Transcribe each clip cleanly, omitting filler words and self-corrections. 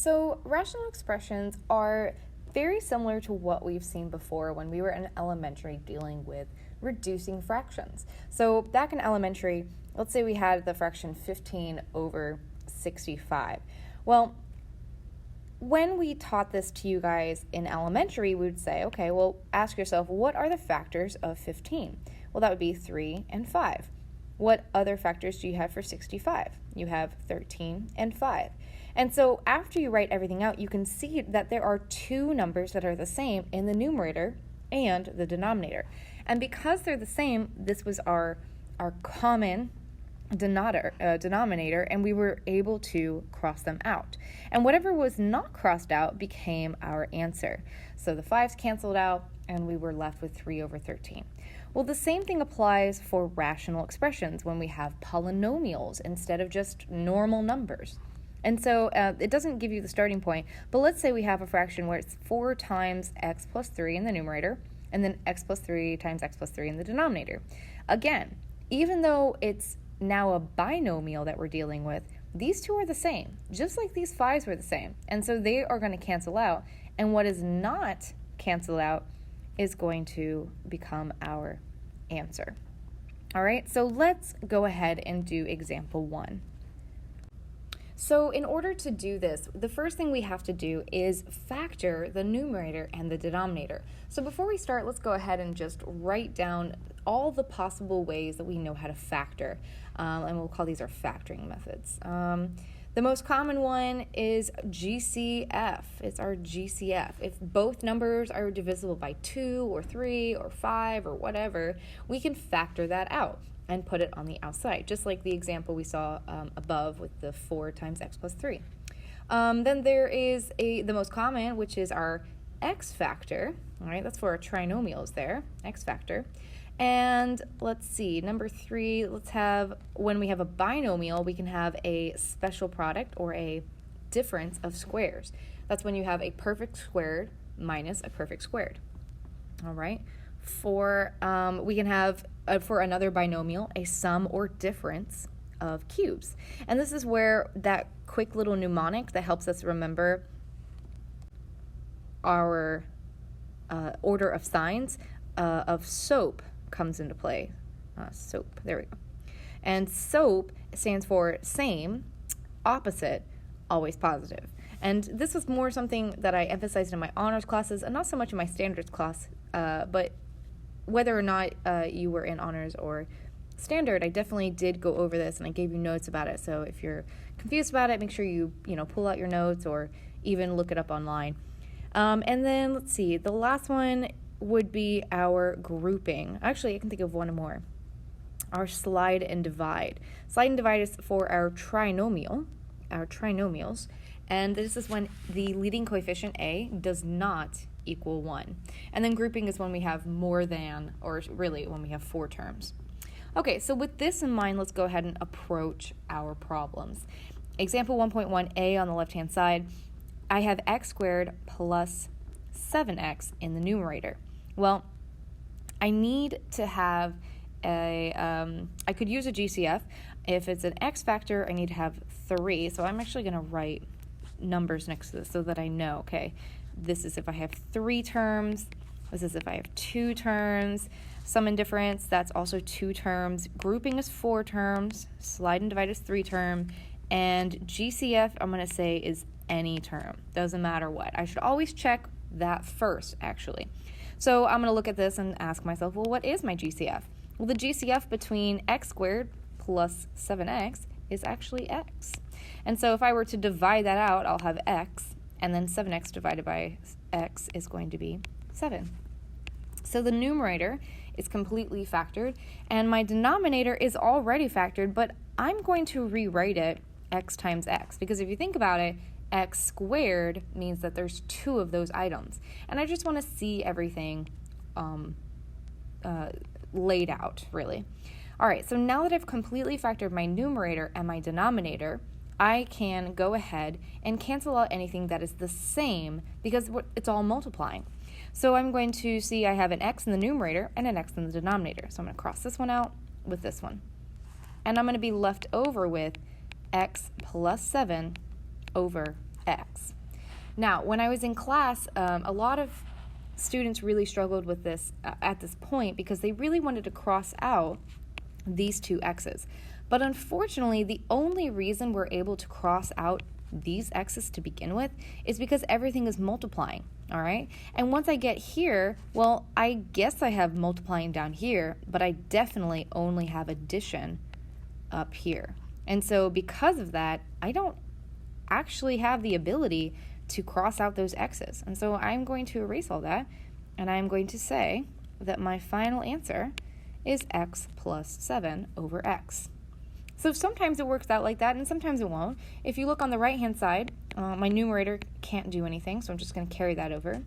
So rational expressions are very similar to what we've seen before when we were in elementary dealing with reducing fractions. So back in elementary, let's say we had the fraction 15 over 65. Well, when we taught this to you guys in elementary, we would say, okay, well, ask yourself, what are the factors of 15? Well, that would be 3 and 5. What other factors do you have for 65? You have 13 and 5. And so after you write everything out, you can see that there are two numbers that are the same in the numerator and the denominator. And because they're the same, this was our common denominator, and we were able to cross them out. And whatever was not crossed out became our answer. So the 5's canceled out, and we were left with 3 over 13. Well, the same thing applies for rational expressions when we have polynomials instead of just normal numbers. And so it doesn't give you the starting point, but let's say we have a fraction where it's 4 times x plus 3 in the numerator, and then x plus 3 times x plus 3 in the denominator. Again, even though it's now a binomial that we're dealing with, these two are the same, just like these 5's were the same. And so they are going to cancel out, and what is not canceled out is going to become our answer. All right, so let's go ahead and do example 1. So in order to do this, the first thing we have to do is factor the numerator and the denominator. So before we start, let's go ahead and just write down all the possible ways that we know how to factor, and we'll call these our factoring methods. The most common one is GCF. It's our GCF. If both numbers are divisible by 2 or 3 or 5 or whatever, we can factor that out and put it on the outside, just like the example we saw above with the 4 times x plus 3. Then there is the most common, which is our x factor. All right, that's for our trinomials there, x factor. And let's see, number 3, let's have, when we have a binomial, we can have a special product or a difference of squares. That's when you have a perfect squared minus a perfect squared. All right. We can have, for another binomial, a sum or difference of cubes. And this is where that quick little mnemonic that helps us remember our order of signs of SOAP comes into play. SOAP, there we go. And SOAP stands for same, opposite, always positive. And this was more something that I emphasized in my honors classes and not so much in my standards class, but whether or not you were in honors or standard, I definitely did go over this and I gave you notes about it. So if you're confused about it, make sure you pull out your notes or even look it up online. And then let's see, the last one would be our grouping. Actually, I can think of one more. Our slide and divide. Slide and divide is for our trinomials, and this is when the leading coefficient a does not equal 1. And then grouping is when we have more than, or really when we have 4 terms. Okay, so with this in mind, let's go ahead and approach our problems. Example 1.1a on the left-hand side, I have x squared plus 7x in the numerator. Well, I need to have I could use a GCF. If it's an x factor, I need to have 3. So I'm actually going to write numbers next to this so that I know, okay, this is if I have 3 terms. This is if I have 2 terms. Sum and difference, that's also 2 terms. Grouping is 4 terms. Slide and divide is 3 terms. And GCF, I'm going to say, is any term. Doesn't matter what. I should always check that first, actually. So I'm going to look at this and ask myself, well, what is my GCF? Well, the GCF between x squared plus 7x is actually x. And so if I were to divide that out, I'll have x, and then 7x divided by x is going to be 7. So the numerator is completely factored, and my denominator is already factored, but I'm going to rewrite it x times x, because if you think about it, x squared means that there's 2 of those items. And I just want to see everything laid out, really. All right, so now that I've completely factored my numerator and my denominator, I can go ahead and cancel out anything that is the same because it's all multiplying. So I'm going to see I have an x in the numerator and an x in the denominator. So I'm going to cross this one out with this one. And I'm going to be left over with x plus 7 over x. Now, when I was in class, a lot of students really struggled with this at this point because they really wanted to cross out these two x's. But unfortunately, the only reason we're able to cross out these x's to begin with is because everything is multiplying, all right? And once I get here, well, I guess I have multiplying down here, but I definitely only have addition up here. And so because of that, I don't actually have the ability to cross out those x's. And so I'm going to erase all that, and I'm going to say that my final answer is x plus 7 over x. So sometimes it works out like that, and sometimes it won't. If you look on the right-hand side, my numerator can't do anything, so I'm just going to carry that over.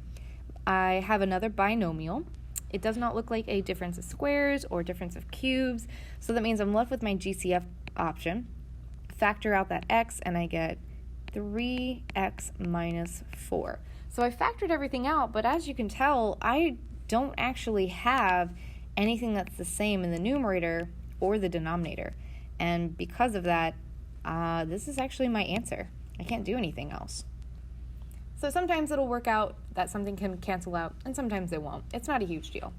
I have another binomial. It does not look like a difference of squares or difference of cubes, so that means I'm left with my GCF option. Factor out that x, and I get 3x minus 4. So I factored everything out, but as you can tell, I don't actually have anything that's the same in the numerator or the denominator. And because of that, this is actually my answer. I can't do anything else. So sometimes it'll work out that something can cancel out, and sometimes it won't. It's not a huge deal.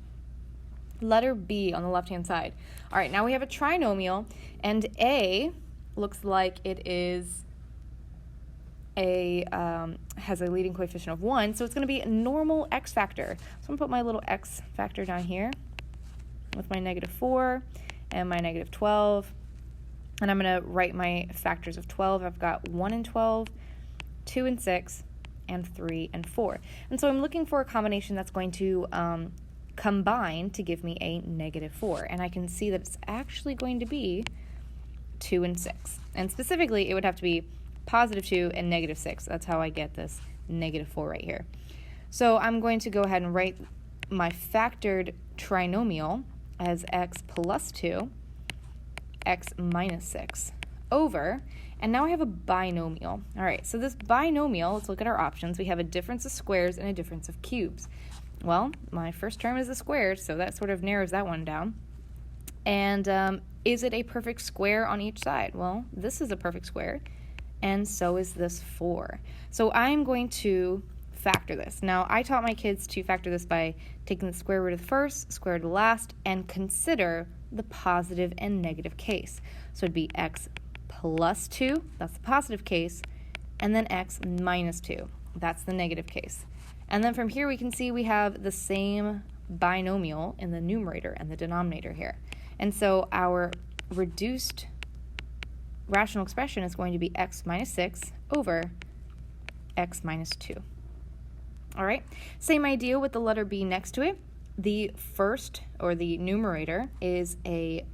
Letter B on the left-hand side. All right, now we have a trinomial, and A looks like it is has a leading coefficient of 1, so it's going to be a normal x factor. So I'm going to put my little x factor down here with my negative 4 and my negative 12. And I'm going to write my factors of 12. I've got 1 and 12, 2 and 6, and 3 and 4. And so I'm looking for a combination that's going to combine to give me a negative 4. And I can see that it's actually going to be 2 and 6. And specifically, it would have to be positive 2 and negative 6. That's how I get this negative 4 right here. So I'm going to go ahead and write my factored trinomial as x plus 2, x minus 6 over, and now I have a binomial. All right, so this binomial, let's look at our options. We have a difference of squares and a difference of cubes. Well, my first term is a square, so that sort of narrows that one down. And is it a perfect square on each side? Well, this is a perfect square, and so is this 4. So I'm going to factor this. Now, I taught my kids to factor this by taking the square root of the first, square root of the last, and consider the positive and negative case. So it'd be x plus 2, that's the positive case, and then x minus 2, that's the negative case. And then from here we can see we have the same binomial in the numerator and the denominator here. And so our reduced rational expression is going to be x minus 6 over x minus 2. All right, same idea with the letter B next to it. The first, or the numerator, is a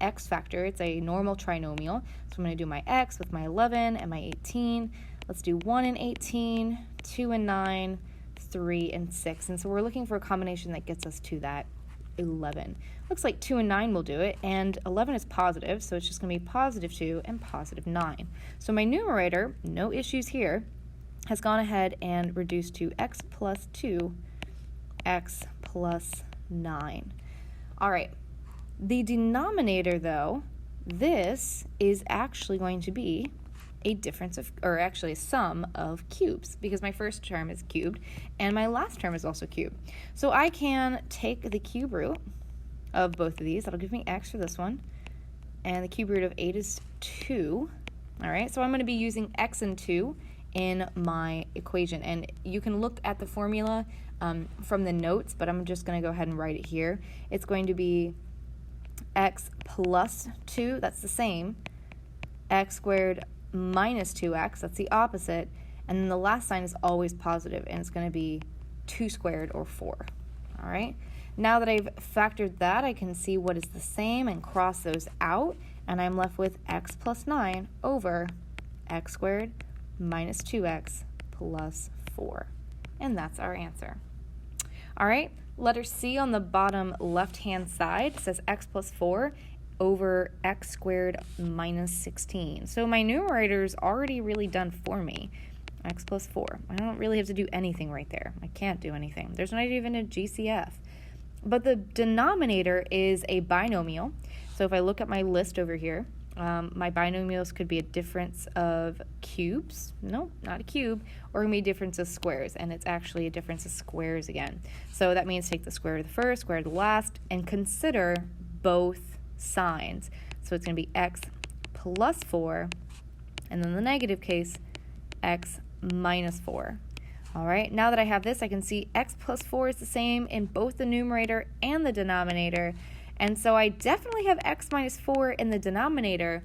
x factor. It's a normal trinomial. So I'm going to do my x with my 11 and my 18. Let's do 1 and 18, 2 and 9, 3 and 6. And so we're looking for a combination that gets us to that 11. Looks like 2 and 9 will do it, and 11 is positive, so it's just going to be positive 2 and positive 9. So my numerator, no issues here, has gone ahead and reduced to x plus 2, x plus 9. All right, the denominator, though, this is actually going to be a difference of, or actually a sum of cubes, because my first term is cubed and my last term is also cubed. So I can take the cube root of both of these. That'll give me x for this one, and the cube root of 8 is 2. All right, so I'm going to be using x and 2 in my equation, and you can look at the formula from the notes, but I'm just going to go ahead and write it here. It's going to be x plus 2, that's the same, x squared minus 2x, that's the opposite, and then the last sign is always positive, and it's going to be 2 squared, or 4. All right, now that I've factored that, I can see what is the same and cross those out, and I'm left with x plus 9 over x squared minus 2x plus 4, and that's our answer. All right, letter C on the bottom left-hand side says x plus 4 over x squared minus 16. So my numerator is already really done for me. X plus 4. I don't really have to do anything right there. I can't do anything. There's not even a GCF. But the denominator is a binomial. So if I look at my list over here, My binomials could be a difference of cubes. No, not a cube. Or it can be a difference of squares, and it's actually a difference of squares again. So that means take the square root of the first, square root of the last, and consider both signs. So it's going to be x plus 4, and then the negative case, x minus 4. All right, now that I have this, I can see x plus 4 is the same in both the numerator and the denominator. And so I definitely have x minus 4 in the denominator,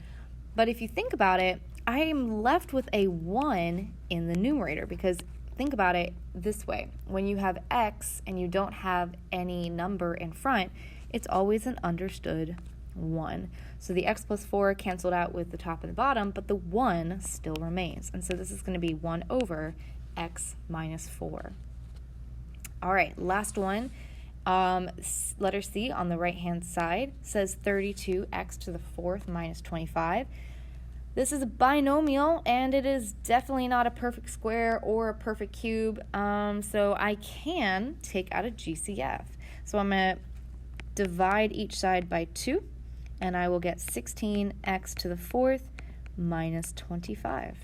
but if you think about it, I am left with a 1 in the numerator, because think about it this way. When you have x and you don't have any number in front, it's always an understood 1. So the x plus 4 canceled out with the top and the bottom, but the 1 still remains. And so this is going to be 1 over x minus 4. All right, last one. Letter C on the right-hand side says 32x to the 4th minus 25. This is a binomial, and it is definitely not a perfect square or a perfect cube, so I can take out a GCF. So I'm going to divide each side by 2, and I will get 16x to the 4th minus 25.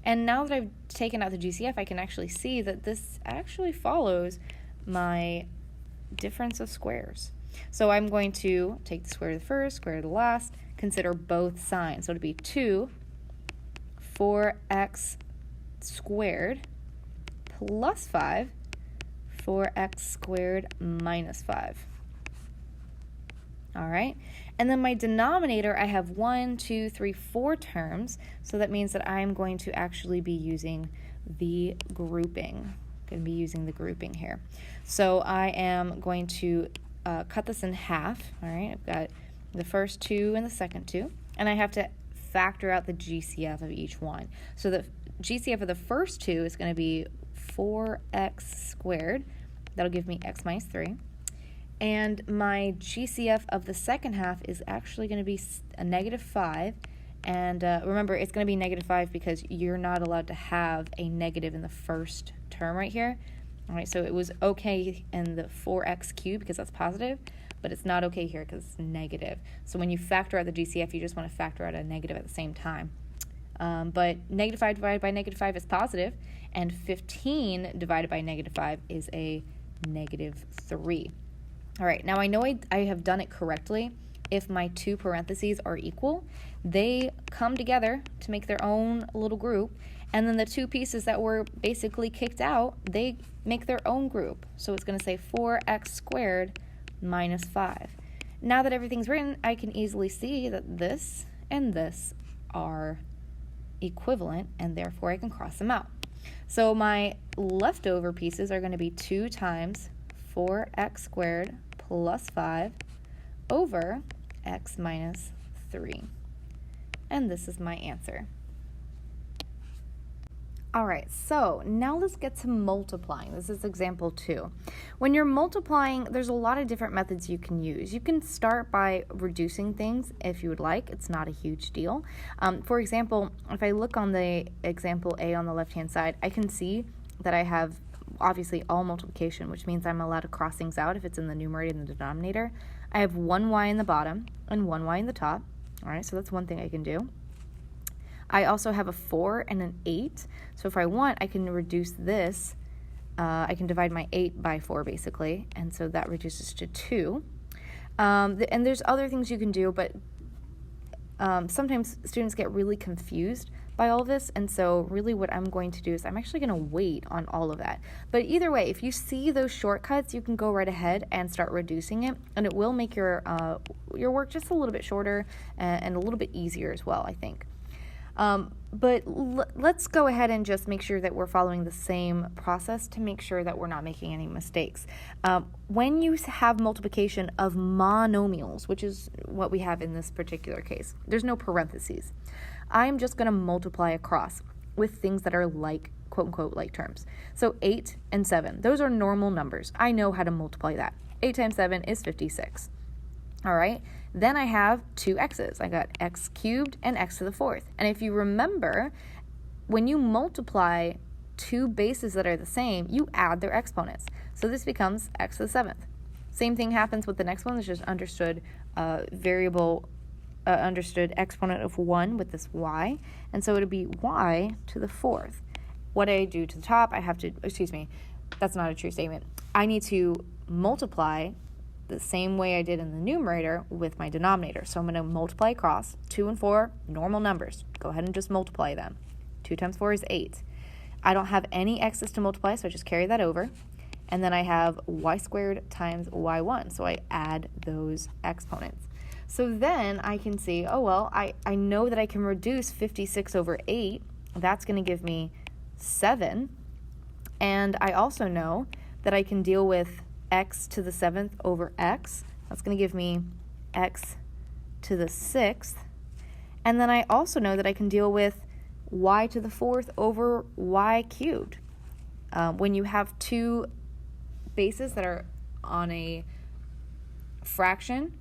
And now that I've taken out the GCF, I can actually see that this actually follows my difference of squares. So I'm going to take the square root of the first, square root of the last, consider both signs. So it'll be 2 4x squared plus 5 4x squared minus 5. All right, and then my denominator, I have 1, 2, 3, 4 terms, so that means that I'm going to actually be using the grouping. Going to be using the grouping here. So I am going to cut this in half. All right, I've got the first 2 and the second 2, and I have to factor out the GCF of each one. So the GCF of the first 2 is going to be 4x squared. That'll give me x minus 3. And my GCF of the second half is actually going to be a negative 5. And remember, it's going to be negative 5 because you're not allowed to have a negative in the first term right here. All right, so it was okay in the 4x cubed because that's positive, but it's not okay here because it's negative. So when you factor out the GCF, you just want to factor out a negative at the same time. But negative 5 divided by negative 5 is positive, and 15 divided by negative 5 is a negative 3. All right, now I know I have done it correctly. If my 2 parentheses are equal, they come together to make their own little group, and then the 2 pieces that were basically kicked out, they make their own group. So it's going to say 4x squared minus 5. Now that everything's written, I can easily see that this and this are equivalent, and therefore I can cross them out. So my leftover pieces are going to be 2 times 4x squared plus 5 over x minus 3. And this is my answer. All right, so now let's get to multiplying. This is example 2. When you're multiplying, there's a lot of different methods you can use. You can start by reducing things if you would like. It's not a huge deal. For example, if I look on the example A on the left-hand side, I can see that I have obviously all multiplication, which means I'm allowed to cross things out if it's in the numerator and the denominator. I have 1y in the bottom and 1y in the top. All right, so that's one thing I can do. I also have a 4 and an 8. So if I want, I can reduce this. I can divide my 8 by 4, basically. And so that reduces to 2. And there's other things you can do, but sometimes students get really confused by all of this. And so really what I'm going to do is I'm actually going to wait on all of that. But either way, if you see those shortcuts, you can go right ahead and start reducing it. And it will make your work just a little bit shorter and a little bit easier as well, I think. But let's go ahead and just make sure that we're following the same process to make sure that we're not making any mistakes. When you have multiplication of monomials, which is what we have in this particular case, there's no parentheses. I'm just going to multiply across with things that are like, quote unquote, like terms. So 8 and 7, those are normal numbers. I know how to multiply that. 8 times 7 is 56. All right, then I have 2 x's. I got x cubed and x to the 4th. And if you remember, when you multiply 2 bases that are the same, you add their exponents. So this becomes x to the 7th. Same thing happens with the next one. It's just understood variable understood exponent of 1 with this y, and so it would be y to the 4th. What I do to the top, I have to, excuse me, that's not a true statement. I need to multiply the same way I did in the numerator with my denominator. So I'm going to multiply across. 2 and 4, normal numbers. Go ahead and just multiply them. 2 times 4 is 8. I don't have any x's to multiply, so I just carry that over. And then I have y squared times y1, so I add those exponents. So then I can see, oh, well, I know that I can reduce 56 over 8. That's going to give me 7. And I also know that I can deal with x to the 7th over x. That's going to give me x to the 6th. And then I also know that I can deal with y to the 4th over y cubed. When you have two bases that are on a fraction,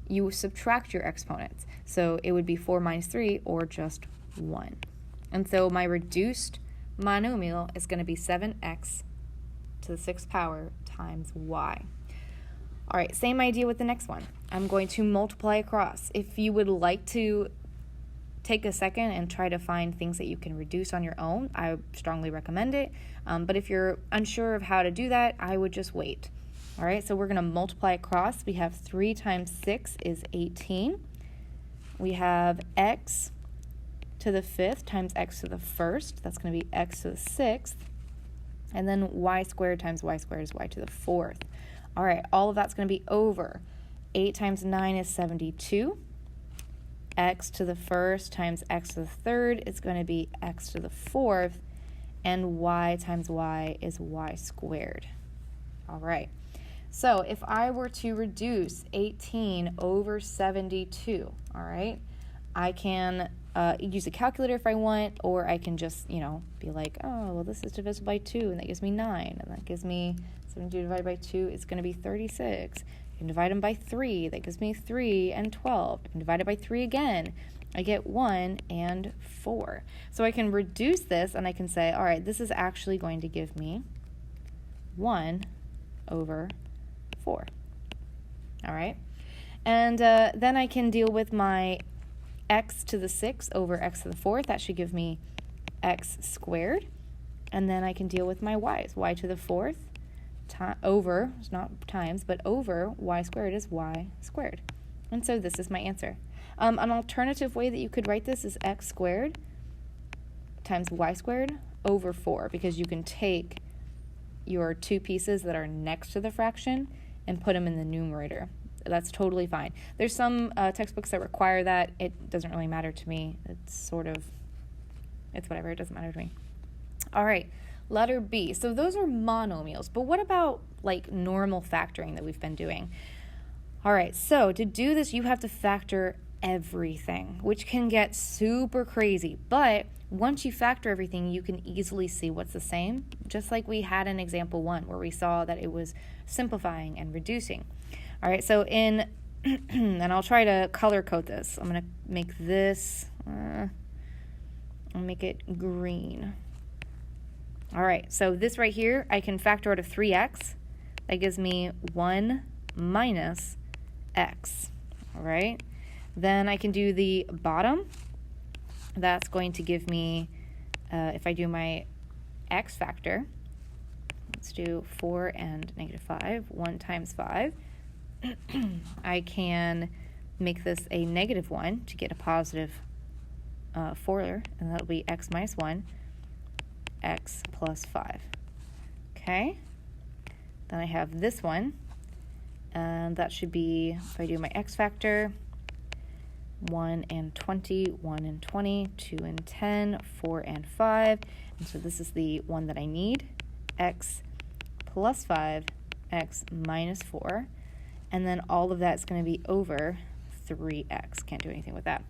you subtract your exponents. So it would be 4 minus 3 or just 1. And so my reduced monomial is going to be 7x to the 6th power times y. All right, same idea with the next one. I'm going to multiply across. If you would like to take a second and try to find things that you can reduce on your own, I strongly recommend it. But if you're unsure of how to do that, I would just wait. All right, so we're going to multiply across. We have 3 times 6 is 18. We have x to the 5th times x to the 1st. That's going to be x to the 6th. And then y squared times y squared is y to the 4th. All right, all of that's going to be over. 8 times 9 is 72. X to the 1st times x to the 3rd is going to be x to the 4th. And y times y is y squared. All right. So if I were to reduce 18 over 72, all right, I can use a calculator if I want, or I can just, be like, oh, well, this is divisible by 2, and that gives me 9, and that gives me 72 divided by 2 is going to be 36. I can divide them by 3. That gives me 3 and 12. I can divide it by 3 again. I get 1 and 4. So I can reduce this, and I can say, all right, this is actually going to give me 1 over 4. All right? And then I can deal with my x to the 6th over x to the 4th. That should give me x squared. And then I can deal with my y's. Y to the 4th over, it's not times, but over y squared is y squared. And so this is my answer. An alternative way that you could write this is x squared times y squared over 4, because you can take your two pieces that are next to the fraction and put them in the numerator. That's totally fine. There's some textbooks that require that. It doesn't really matter to me. It's whatever. It doesn't matter to me. All right, letter B. So those are monomials. But what about like normal factoring that we've been doing? All right, so to do this, you have to factor everything, which can get super crazy. But once you factor everything, you can easily see what's the same, just like we had in example 1, where we saw that it was simplifying and reducing. All right, so and I'll try to color code this. I'm going to make this, I'll make it green. All right, so this right here, I can factor out of 3x. That gives me 1 minus x, all right? Then I can do the bottom. That's going to give me, if I do my x factor, let's do 4 and negative 5, 1 times 5. I can make this a negative 1 to get a positive 4, and that'll be x minus 1, x plus 5. Okay? Then I have this one, and that should be, if I do my x factor, 1 and 20, 1 and 20, 2 and 10, 4 and 5. And so this is the one that I need, x plus 5, x minus 4. And then all of that's going to be over 3x. Can't do anything with that.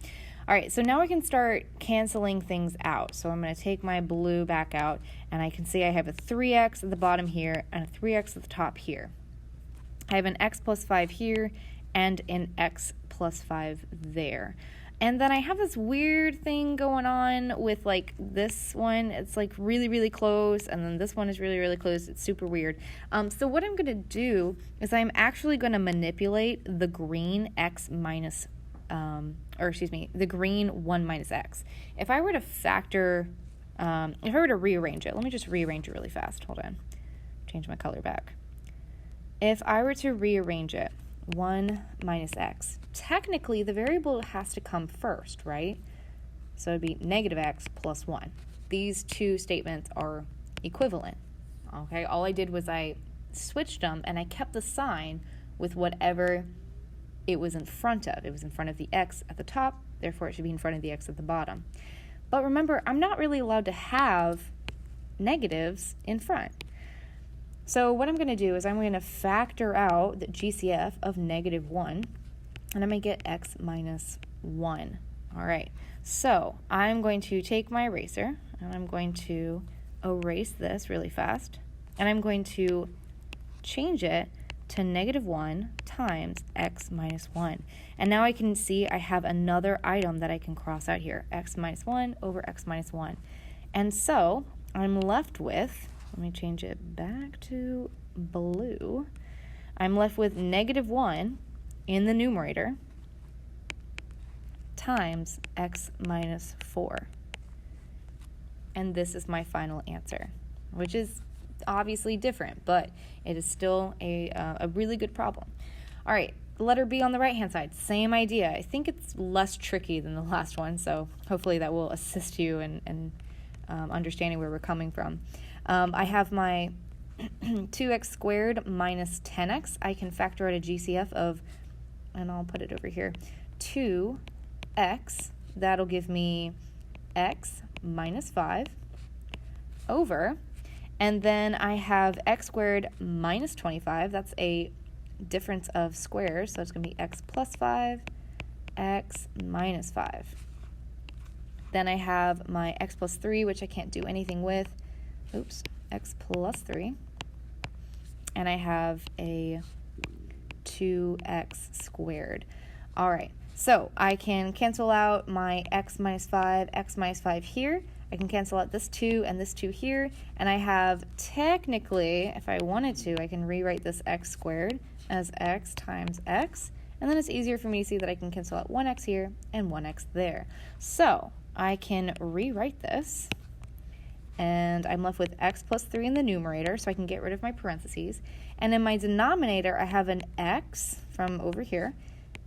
All right, so now I can start canceling things out. So I'm going to take my blue back out, and I can see I have a 3x at the bottom here and a 3x at the top here. I have an x plus 5 here and an x plus 5 there. And then I have this weird thing going on with like this one. It's like really, really close. And then this one is really, really close. It's super weird. So what I'm going to do is I'm actually going to manipulate the green x minus or excuse me, the green 1 minus x. If I were to factor, if I were to rearrange it, let me just rearrange it really fast. Hold on. Change my color back. If I were to rearrange it, 1 minus x, technically the variable has to come first, right? So it'd be negative x plus 1. These two statements are equivalent. Okay, all I did was I switched them and I kept the sign with whatever it was in front of. It was in front of the x at the top, therefore it should be in front of the x at the bottom. But remember, I'm not really allowed to have negatives in front. So what I'm going to do is I'm going to factor out the GCF of negative 1, and I'm going to get x minus 1. All right, so I'm going to take my eraser, and I'm going to erase this really fast, and I'm going to change it to negative 1 times x minus 1. And now I can see I have another item that I can cross out here, x minus 1 over x minus 1. And so I'm left with, let me change it back to blue. I'm left with negative 1 in the numerator times x minus 4. And this is my final answer, which is obviously different, but it is still a really good problem. All right, letter B on the right-hand side, same idea. I think it's less tricky than the last one, so hopefully that will assist you in understanding where we're coming from. I have my 2x squared minus 10x. I can factor out a GCF of, and I'll put it over here, 2x. That'll give me x minus 5 over, and then I have x squared minus 25. That's a difference of squares, so it's going to be x plus 5, x minus 5. Then I have my x plus 3, which I can't do anything with. Oops, x plus 3. And I have a 2x squared. All right, so I can cancel out my x minus 5 here. I can cancel out this 2 and this 2 here, and I have technically, if I wanted to, I can rewrite this x squared as x times x, and then it's easier for me to see that I can cancel out 1x here and 1x there. So I can rewrite this, and I'm left with x plus 3 in the numerator, so I can get rid of my parentheses. And in my denominator, I have an x from over here,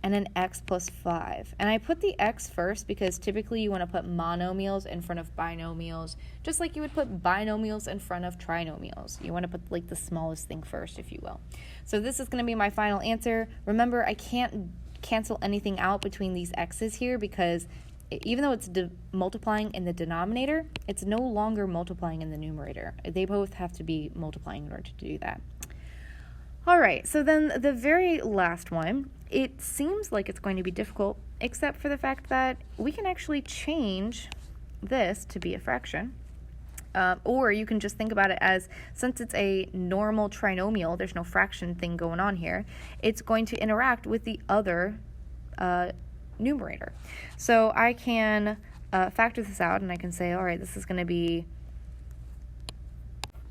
and an x plus 5. And I put the x first because typically you want to put monomials in front of binomials, just like you would put binomials in front of trinomials. You want to put like the smallest thing first, if you will. So this is going to be my final answer. Remember, I can't cancel anything out between these x's here because even though it's multiplying in the denominator, it's no longer multiplying in the numerator. They both have to be multiplying in order to do that. All right, so then the very last one, it seems like it's going to be difficult, except for the fact that we can actually change this to be a fraction. Or you can just think about it as, since it's a normal trinomial, there's no fraction thing going on here, it's going to interact with the other numerator. So I can factor this out, and I can say, all right, this is going to be,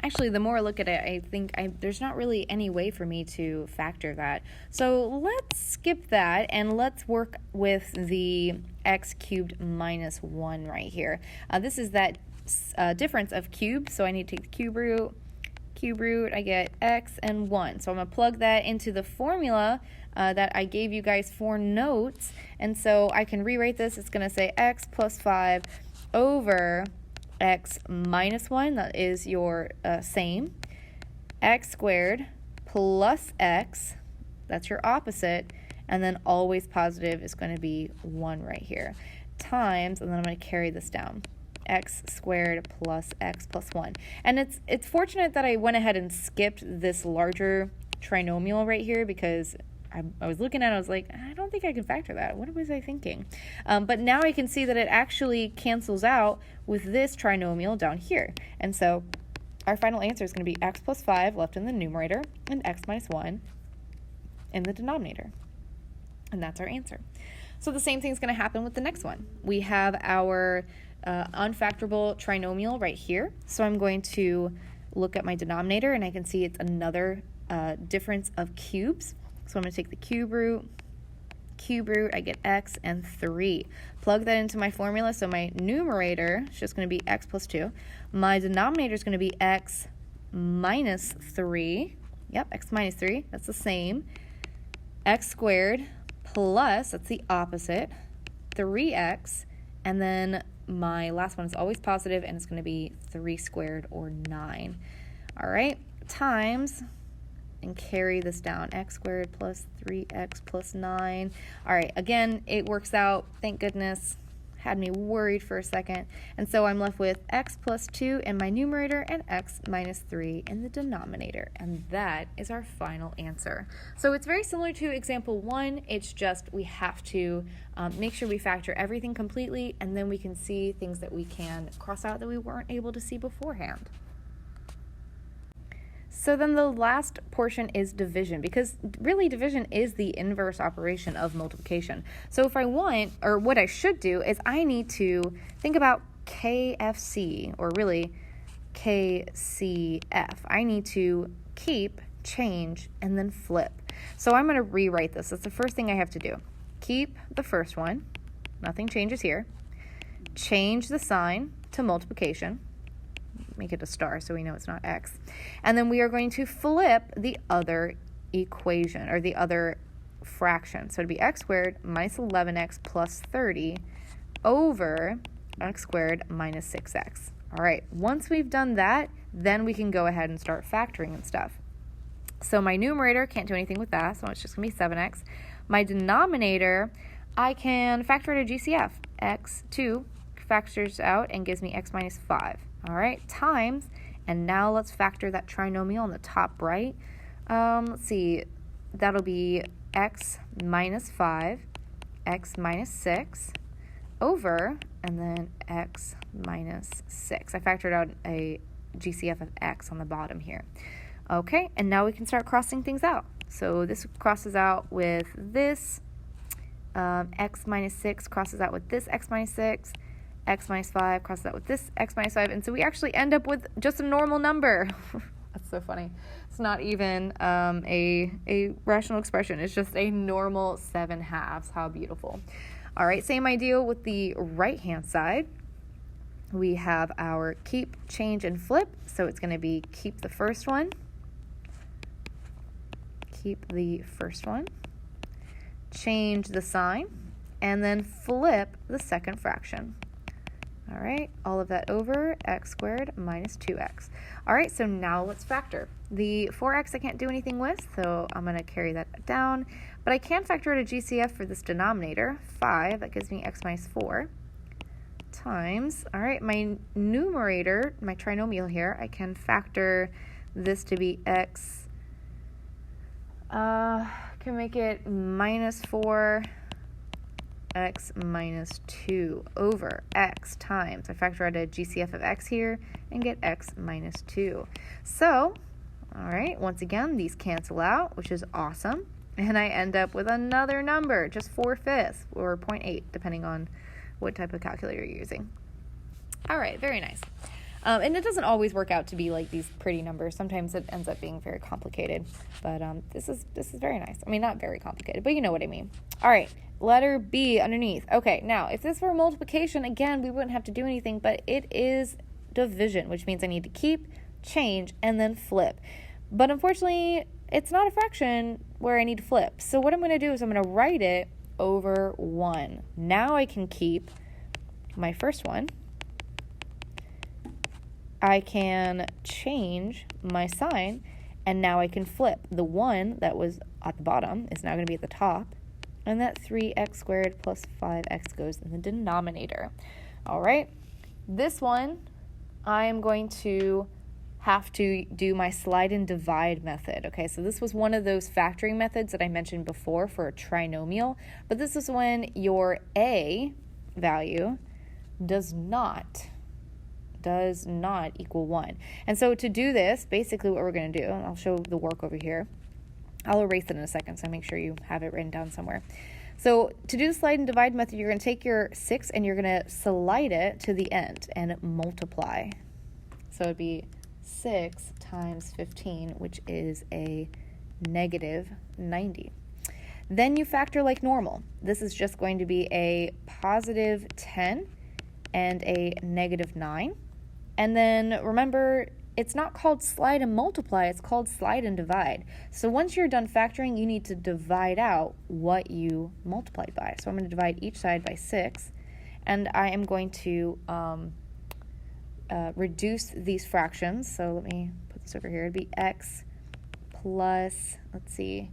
actually, the more I look at it, I think there's not really any way for me to factor that. So let's skip that, and let's work with the x cubed minus 1 right here. This is that difference of cubes, so I need to take the cube root, I get x and 1. So I'm going to plug that into the formula that I gave you guys for notes, and so I can rewrite this. It's going to say x plus 5 over x minus 1, that is your same, x squared plus x, that's your opposite, and then always positive is going to be 1 right here, times, and then I'm going to carry this down, x squared plus x plus 1. And it's fortunate that I went ahead and skipped this larger trinomial right here because I was looking at it, I was like, I don't think I can factor that. What was I thinking? But now I can see that it actually cancels out with this trinomial down here. And so our final answer is going to be x plus 5 left in the numerator and x minus 1 in the denominator. And that's our answer. So the same thing is going to happen with the next one. We have our unfactorable trinomial right here. So I'm going to look at my denominator, and I can see it's another difference of cubes. So I'm going to take the cube root, cube root, I get x and 3. Plug that into my formula, so my numerator is just going to be x plus 2. My denominator is going to be x minus 3. Yep, x minus 3, that's the same. X squared plus, that's the opposite, 3x, and then my last one is always positive, and it's going to be 3 squared, or 9. All right, times, and carry this down, x squared plus 3x plus 9. All right, again, it works out, thank goodness. Had me worried for a second. And so I'm left with x plus 2 in my numerator and x minus 3 in the denominator. And that is our final answer. So it's very similar to example 1. It's just we have to make sure we factor everything completely, and then we can see things that we can cross out that we weren't able to see beforehand. So then the last portion is division, because really division is the inverse operation of multiplication. So if I want, or what I should do, is I need to think about KFC, or really KCF. I need to keep, change, and then flip. So I'm going to rewrite this. That's the first thing I have to do. Keep the first one. Nothing changes here. Change the sign to multiplication. Make it a star so we know it's not x. And then we are going to flip the other equation, or the other fraction. So it'd be x squared minus 11x plus 30 over x squared minus 6x. All right, once we've done that, then we can go ahead and start factoring and stuff. So my numerator, can't do anything with that, so it's just going to be 7x. My denominator, I can factor it to GCF. x2 factors out and gives me x minus 5. All right, times, and now let's factor that trinomial on the top right. Let's see, that'll be x minus 5, x minus 6, over, and then x minus 6. I factored out a GCF of x on the bottom here. Okay, and now we can start crossing things out. So this crosses out with this, x minus 6 crosses out with this x minus 6, x minus 5 crosses out with this x minus 5, and so we actually end up with just a normal number. That's so funny. It's not even a rational expression. It's just a normal 7/2. How beautiful. All right, same idea with the right-hand side. We have our keep, change, and flip. So it's going to be keep the first one, change the sign, and then flip the second fraction. All right, all of that over x squared minus 2x. All right, so now let's factor. The 4x I can't do anything with, so I'm going to carry that down. But I can factor it a GCF for this denominator, 5. That gives me x minus 4 times. All right, my numerator, my trinomial here, I can factor this to be x. Can make it minus 4. X minus 2 over x times. I factor out a GCF of x here and get x minus 2. So, all right, once again, these cancel out, which is awesome. And I end up with another number, just 4/5 or 0.8, depending on what type of calculator you're using. All right, very nice. And it doesn't always work out to be like these pretty numbers. Sometimes it ends up being very complicated. But this is very nice. I mean, not very complicated, but you know what I mean. All right, letter B underneath. Okay, now, if this were multiplication, again, we wouldn't have to do anything, but it is division, which means I need to keep, change, and then flip. But unfortunately, it's not a fraction where I need to flip. So what I'm going to do is I'm going to write it over 1. Now I can keep my first one. I can change my sign, and now I can flip. The 1 that was at the bottom is now going to be at the top, and that 3x squared plus 5x goes in the denominator. All right, this one, I am going to have to do my slide and divide method. Okay, so this was one of those factoring methods that I mentioned before for a trinomial, but this is when your a value does not equal 1. And so to do this, basically what we're going to do, and I'll show the work over here. I'll erase it in a second, so make sure you have it written down somewhere. So to do the slide and divide method, you're going to take your 6 and you're going to slide it to the end and multiply. So it'd be 6 times 15, which is a negative 90. Then you factor like normal. This is just going to be a positive 10 and a negative 9. And then remember, it's not called slide and multiply, it's called slide and divide. So once you're done factoring, you need to divide out what you multiplied by. So I'm going to divide each side by 6, and I am going to reduce these fractions. So let me put this over here. It'd be x plus, let's see,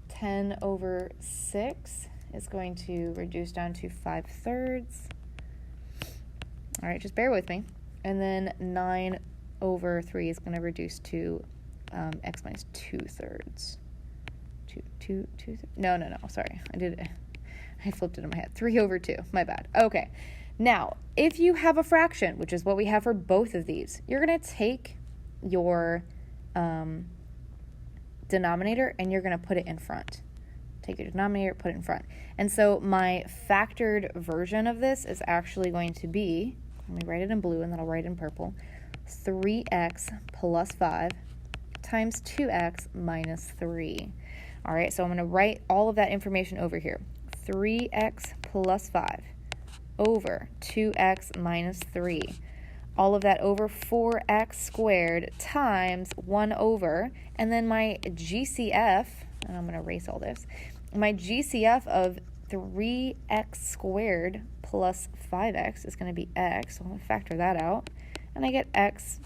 10 over 6 is going to reduce down to 5/3. All right, just bear with me. And then 9 over 3 is going to reduce to x minus 2/3. No, sorry. I flipped it in my head. 3 over 2, my bad. Okay, now, if you have a fraction, which is what we have for both of these, you're going to take your denominator and you're going to put it in front. Take your denominator, put it in front. And so my factored version of this is actually going to be, let me write it in blue and then I'll write it in purple, 3x plus 5 times 2x minus 3. All right, so I'm going to write all of that information over here. 3x plus 5 over 2x minus 3. All of that over 4x squared times 1 over, and then my GCF, and I'm going to erase all this, my GCF of 3x squared plus 5x is going to be x, so I'm going to factor that out, and I get 3x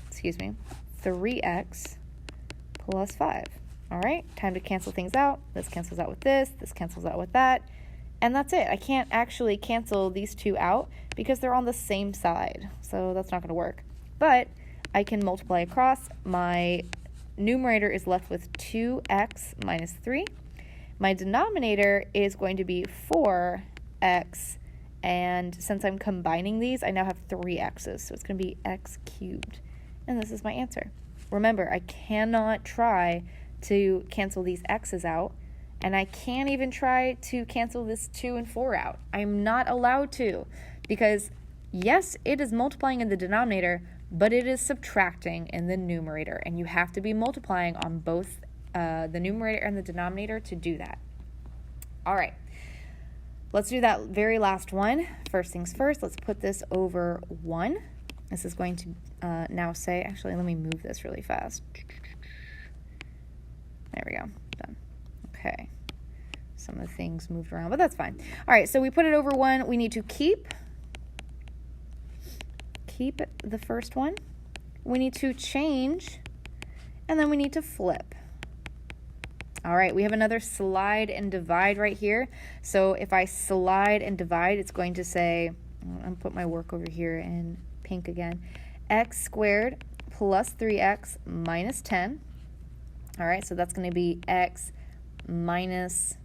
plus 5. All right, time to cancel things out. This cancels out with this cancels out with that, and that's it. I can't actually cancel these two out because they're on the same side, so that's not going to work. But I can multiply across. My numerator is left with 2x minus 3. My denominator is going to be 4x, and since I'm combining these, I now have 3 x's, so it's going to be x cubed. And this is my answer. Remember, I cannot try to cancel these x's out, and I can't even try to cancel this 2 and 4 out. I'm not allowed to, because yes, it is multiplying in the denominator, but it is subtracting in the numerator, and you have to be multiplying on both the numerator and the denominator to do that. All right, let's do that very last one. First things first, let's put this over 1. This is going to now say, actually, let me move this really fast. There we go, done. Okay, some of the things moved around, but that's fine. All right, so we put it over 1. We need to keep the first one. We need to change, and then we need to flip. All right, we have another slide and divide right here. So if I slide and divide, it's going to say, I'm going to put my work over here in pink again, x squared plus 3x minus 10. All right, so that's going to be x minus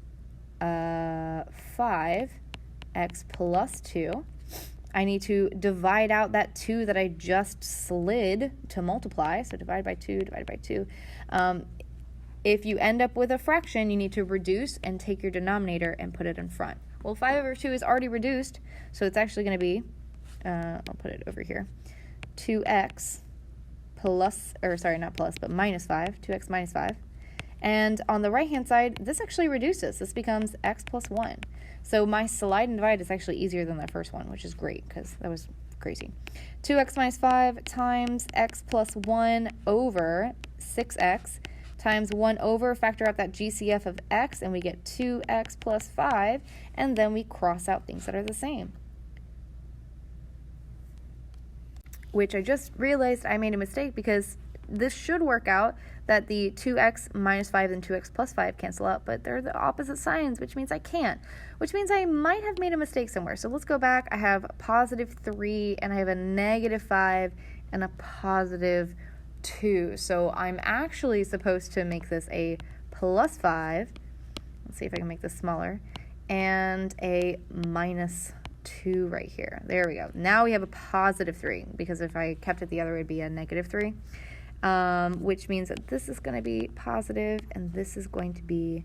5, x plus 2. I need to divide out that 2 that I just slid to multiply. So divide by 2, divided by 2. If you end up with a fraction, you need to reduce and take your denominator and put it in front. Well, 5 over 2 is already reduced, so it's actually going to be, I'll put it over here, 2x plus, or sorry, not plus, but minus 5, 2x minus 5. And on the right-hand side, this actually reduces. This becomes x plus 1. So my slide and divide is actually easier than that first one, which is great because that was crazy. 2x minus 5 times x plus 1 over 6x times 1 over, factor out that GCF of x, and we get 2x plus 5, and then we cross out things that are the same. Which I just realized I made a mistake because this should work out that the 2x minus 5 and 2x plus 5 cancel out, but they're the opposite signs, which means I can't, which means I might have made a mistake somewhere. So let's go back. I have a positive 3, and I have a negative 5, and a positive 2. So I'm actually supposed to make this a plus 5. Let's see if I can make this smaller. And a minus 2 right here. There we go. Now we have a positive 3, because if I kept it the other way, it'd be a negative 3. Which means that this is going to be positive and this is going to be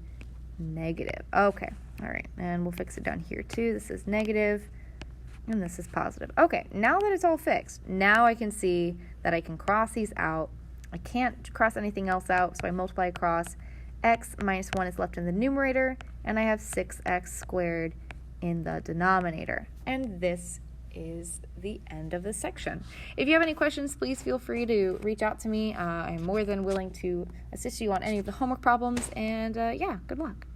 negative. Okay, all right, and we'll fix it down here too. This is negative and this is positive. Okay, now that it's all fixed, now I can see that I can cross these out. I can't cross anything else out, so I multiply across. X minus 1 is left in the numerator, and I have 6x squared in the denominator. And this is the end of this section. If you have any questions, please feel free to reach out to me. I'm more than willing to assist you on any of the homework problems, and yeah, good luck.